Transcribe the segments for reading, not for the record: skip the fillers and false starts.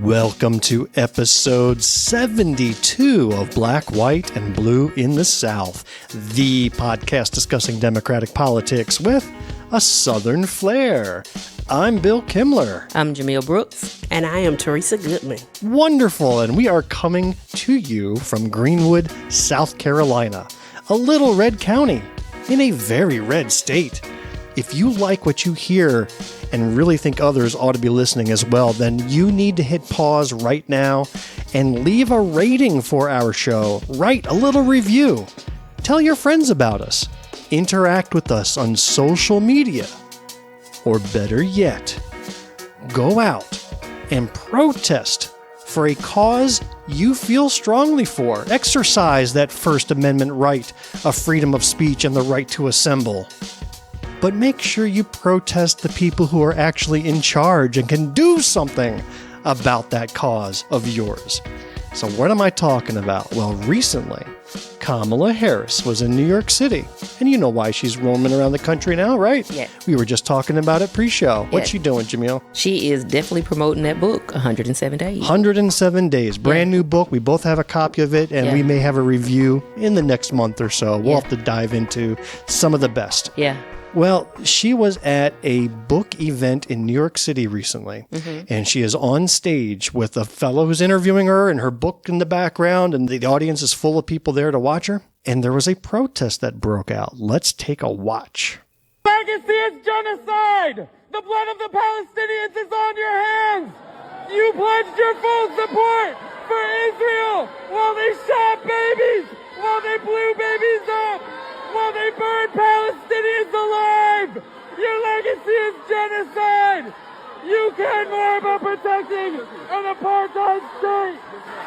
Welcome to episode 72 of Black, White, and Blue in the South, the podcast discussing Democratic politics with a Southern flair. I'm Bill Kimler. I'm Jamil Brooks. And I am Teresa Goodman. Wonderful, and we are coming to you from Greenwood, South Carolina, a little red county in a very red state. If you like what you hear and really think others ought to be listening as well, then you need to hit pause right now and leave a rating for our show. Write a little review. Tell your friends about us. Interact with us on social media. Or better yet, go out and protest for a cause you feel strongly for. Exercise that First Amendment right of freedom of speech and the right to assemble. But make sure you protest the people who are actually in charge and can do something about that cause of yours. So what am I talking about? Well, recently, Kamala Harris was in New York City. And you know why she's roaming around the country now, right? Yeah. We were just talking about it pre-show. What's she doing, Jamil? She is definitely promoting that book, 107 Days. 107 Days. Brand new book. We both have a copy of it, and we may have a review in the next month or so. We'll have to dive into some of the best. Yeah. Well, she was at a book event in New York City recently, and she is on stage with a fellow who's interviewing her and her book in the background, and the audience is full of people there to watch her. And there was a protest that broke out. Let's take a watch. Legacy is genocide! The blood of the Palestinians is on your hands! You pledged your full support for Israel while they shot babies, while they blew babies up, while they burned Palestinians alive! Your legacy is genocide! You care more about protecting an apartheid state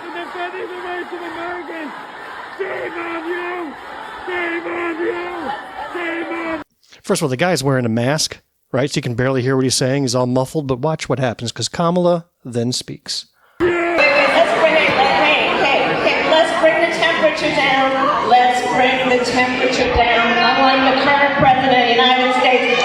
than defending the rights of Americans! Shame on you! Shame on you! Shame on... First of all, the guy's wearing a mask, right? So you can barely hear what he's saying. He's all muffled, but watch what happens, because Kamala then speaks. Let's bring the temperature down. Let's bring the temperature down. Unlike the current president of the United States,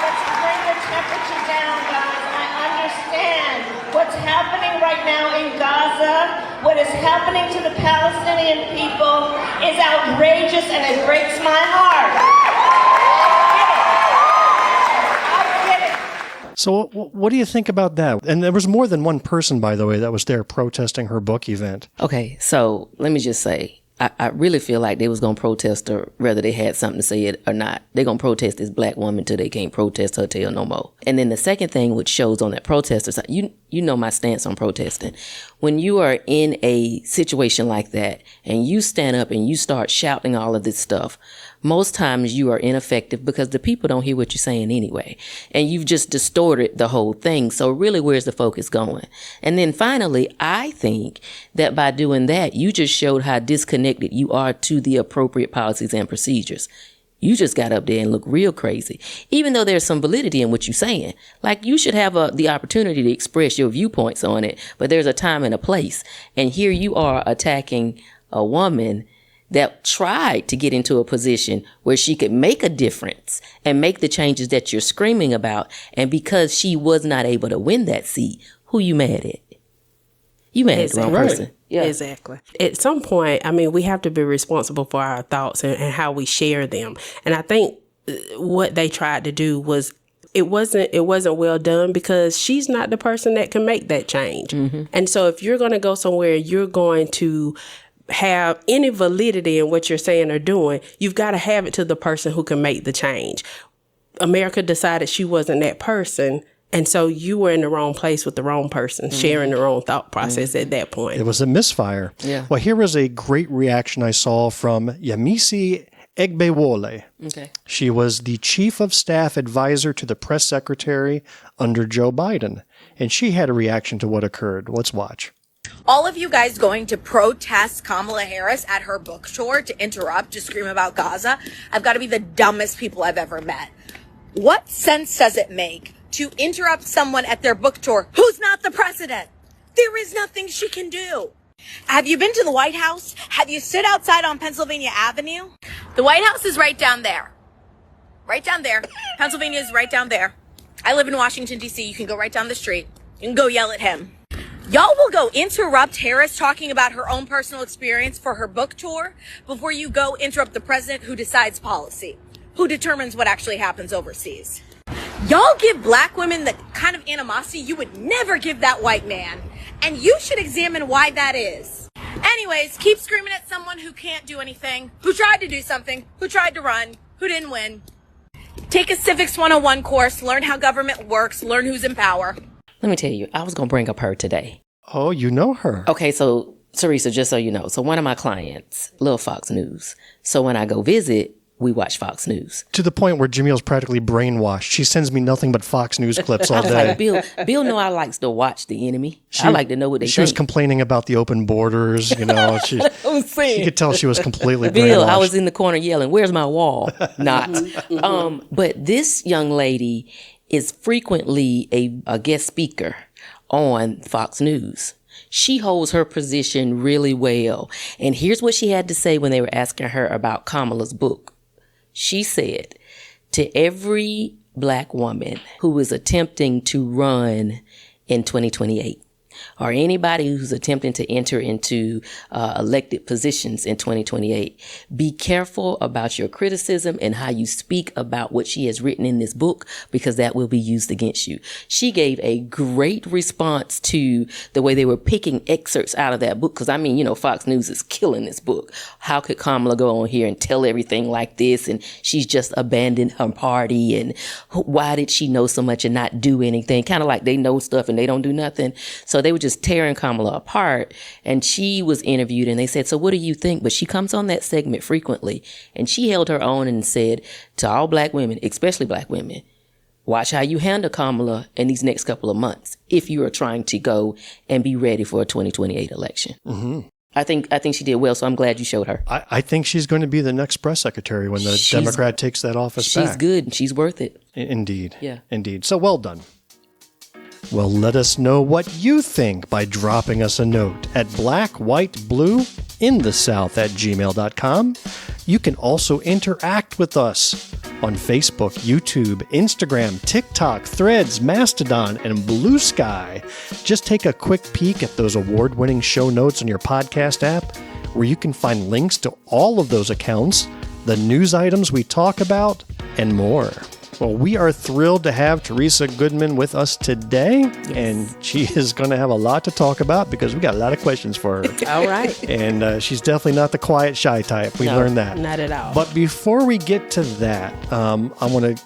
let's bring the temperature down, guys. I understand what's happening right now in Gaza. What is happening to the Palestinian people is outrageous, and it breaks my heart. So what do you think about that? And there was more than one person, by the way, that was there protesting her book event. Okay, so let me just say, I really feel like they was going to protest her whether they had something to say it or not. They're going to protest this black woman till they can't protest her till no more. And then the second thing which shows on that protester side, you know my stance on protesting. When you are in a situation like that and you stand up and you start shouting all of this stuff, most times you are ineffective because the people don't hear what you're saying anyway. And you've just distorted the whole thing. So really, where's the focus going? And then finally, I think that by doing that, you just showed how disconnected you are to the appropriate policies and procedures. You just got up there and looked real crazy, even though there's some validity in what you're saying. Like, you should have the opportunity to express your viewpoints on it, but there's a time and a place. And here you are attacking a woman that tried to get into a position where she could make a difference and make the changes that you're screaming about. And because she was not able to win that seat, who you mad at? You mad at the wrong person. Yeah. Exactly. At some point, I mean, we have to be responsible for our thoughts and how we share them. And I think what they tried to do was it wasn't well done because she's not the person that can make that change. And so if you're going to go somewhere, you're going to have any validity in what you're saying or doing, you've got to have it to the person who can make the change. America decided she wasn't that person. And so you were in the wrong place with the wrong person, sharing the wrong thought process at that point. It was a misfire. Yeah. Well, here was a great reaction I saw from Yemisi Egbewole. Okay. She was the chief of staff advisor to the press secretary under Joe Biden. And she had a reaction to what occurred. Let's watch. All of you guys going to protest Kamala Harris at her book tour to interrupt, to scream about Gaza, I've got to be the dumbest people I've ever met. What sense does it make to interrupt someone at their book tour who's not the president? There is nothing she can do. Have you been to the White House? Have you stood outside on Pennsylvania Avenue? The White House is right down there. Right down there. Pennsylvania is right down there. I live in Washington, D.C. You can go right down the street. You can go yell at him. Y'all will go interrupt Harris talking about her own personal experience for her book tour before you go interrupt the president who decides policy, who determines what actually happens overseas. Y'all give black women the kind of animosity you would never give that white man. And you should examine why that is. Anyways, keep screaming at someone who can't do anything, who tried to do something, who tried to run, who didn't win. Take a Civics 101 course, learn how government works, learn who's in power. Let me tell you, I was going to bring up her today. Oh, you know her. Okay, so Teresa, just so you know, so one of my clients, love Fox News. So when I go visit, we watch Fox News. To the point where Jamil's practically brainwashed. She sends me nothing but Fox News clips all day. Like, Bill know I likes to watch the enemy. I like to know what they think. She was complaining about the open borders, you know. She could tell she was completely Bill, brainwashed. I was in the corner yelling, "Where's my wall?" Not. But this young lady is frequently a guest speaker on Fox News. She holds her position really well. And here's what she had to say when they were asking her about Kamala's book. She said, to every black woman who is attempting to run in 2028, or anybody who's attempting to enter into elected positions in 2028, be careful about your criticism and how you speak about what she has written in this book, because that will be used against you. She gave a great response to the way they were picking excerpts out of that book, because, I mean, you know, Fox News is killing this book. How could Kamala go on here and tell everything like this, and she's just abandoned her party, and why did she know so much and not do anything? Kind of like they know stuff and they don't do nothing. So they were just tearing Kamala apart, and she was interviewed and they said, so what do you think? But she comes on that segment frequently, and she held her own and said to all black women, especially black women, watch how you handle Kamala in these next couple of months if you are trying to go and be ready for a 2028 election. Mm-hmm. I think she did well, so I'm glad you showed her. I think she's going to be the next press secretary when the Democrat takes that office back. She's good and she's worth it. Indeed. Yeah. Indeed. So well done. Well, let us know what you think by dropping us a note at blackwhiteblueinthesouth@gmail.com. You can also interact with us on Facebook, YouTube, Instagram, TikTok, Threads, Mastodon, and Blue Sky. Just take a quick peek at those award-winning show notes on your podcast app, where you can find links to all of those accounts, the news items we talk about, and more. Well, we are thrilled to have Teresa Goodman with us today, and she is going to have a lot to talk about because we got a lot of questions for her. All right. And she's definitely not the quiet, shy type. We learned that. Not at all. But before we get to that, I want to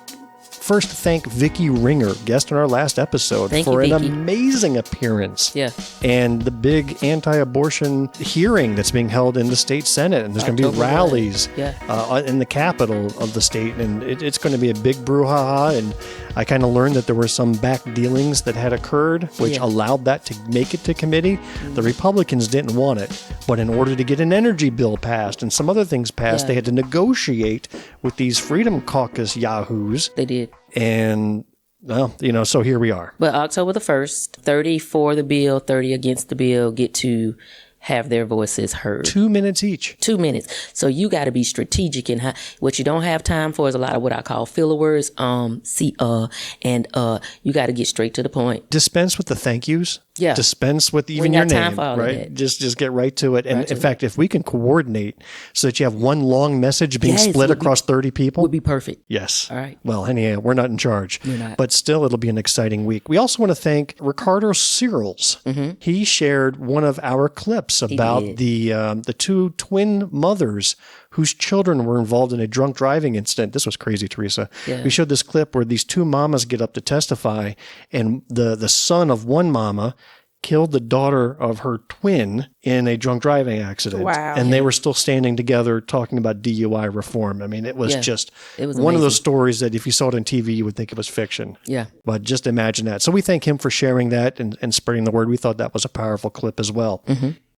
first thank Vicki Ringer, guest on our last episode, for an amazing appearance. Yeah. And the big anti-abortion hearing that's being held in the state Senate. And there's going to be rallies in the capital of the state. And it's going to be a big brouhaha. And I kind of learned that there were some back dealings that had occurred, which allowed that to make it to committee. The Republicans didn't want it. But in order to get an energy bill passed and some other things passed, they had to negotiate with these Freedom Caucus yahoos. They did. And, well, you know, so here we are. But October the 1st, 30 for the bill, 30 against the bill get to have their voices heard. 2 minutes each. 2 minutes. So you got to be strategic in how, what you don't have time for is a lot of what I call filler words, and you got to get straight to the point. Dispense with the thank yous. Yeah. Dispense with even your name, right? That. Just get right to it. And in fact, if we can coordinate so that you have one long message being split across 30 people. Would be perfect. Yes. All right. Well, anyhow, we're not in charge. We're not. But still, it'll be an exciting week. We also want to thank Ricardo Searles. Mm-hmm. He shared one of our clips about the two twin mothers whose children were involved in a drunk driving incident. This was crazy, Teresa. Yeah. We showed this clip where these two mamas get up to testify, and the son of one mama killed the daughter of her twin in a drunk driving accident. Wow. And they were still standing together talking about DUI reform. I mean, it was just one of those stories that if you saw it on TV, you would think it was fiction. Yeah. But just imagine that. So we thank him for sharing that and spreading the word. We thought that was a powerful clip as well. Mm-hmm.